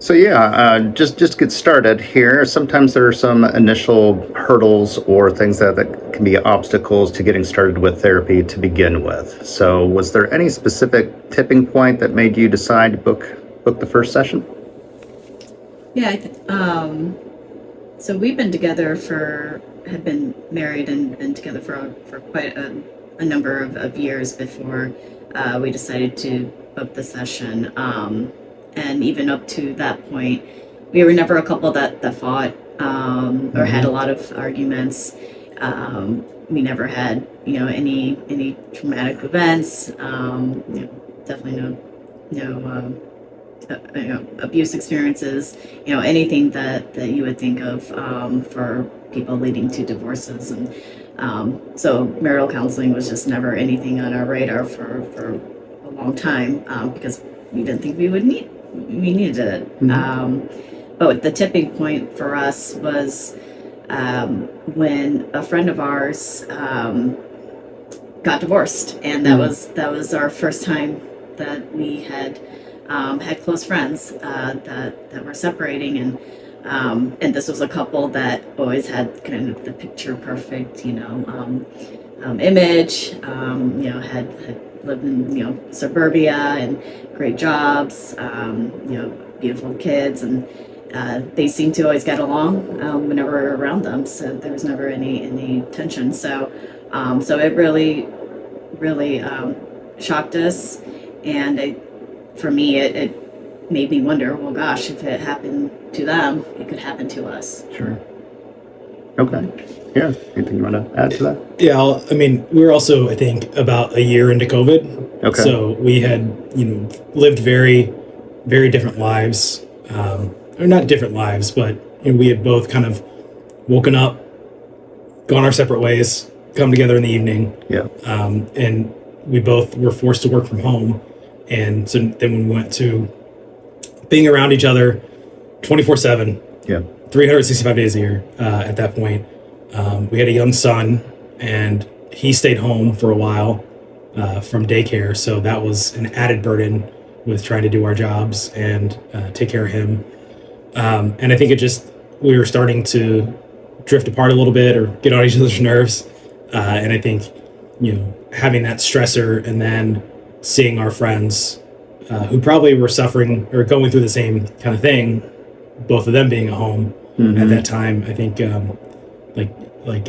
So yeah, just get started here. Sometimes there are some initial hurdles or things that can be obstacles to getting started with therapy to begin with. So was there any specific tipping point that made you decide to book the first session? Yeah, so we've been together have been married and been together for quite a number of years before we decided to book the session. And even up to that point, we were never a couple that fought or had a lot of arguments. We never had, any traumatic events. Definitely no abuse experiences, anything that you would think of for people leading to divorces. And so marital counseling was just never anything on our radar for a long time because we didn't think we needed it. But the tipping point for us was when a friend of ours got divorced, and that was our first time that we had close friends that were separating, and this was a couple that always had kind of the picture perfect, image. Had lived in suburbia and great jobs, beautiful kids, and they seemed to always get along whenever we were around them. So there was never any tension. So it really shocked us, and for me, it made me wonder, well, gosh, if it happened to them, it could happen to us. Sure. Okay. Yeah. Anything you want to add to that? Yeah, we were also, I think, about a year into COVID. Okay. So we had, lived very, very different lives. Or not different lives, but we had both kind of woken up, gone our separate ways, come together in the evening. Yeah. And we both were forced to work from home. And so then when we went to being around each other 24/7, Yeah. 365 days a year at that point, we had a young son, and he stayed home for a while from daycare. So that was an added burden with trying to do our jobs and take care of him. And I think we were starting to drift apart a little bit or get on each other's nerves. And I think, having that stressor and then seeing our friends who probably were suffering or going through the same kind of thing, both of them being at home at that time, I think, like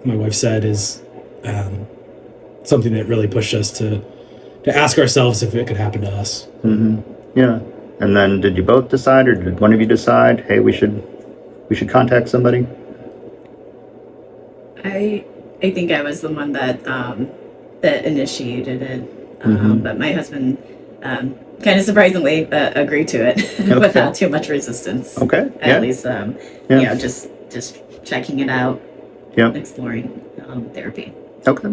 my wife said, is something that really pushed us to ask ourselves if it could happen to us. Yeah. And then did you both decide, or did one of you decide, hey, we should contact somebody? I think I was the one that initiated it, but my husband kind of surprisingly agreed to it without too much resistance. Okay. At least, just checking it out, Yeah. exploring therapy. Okay.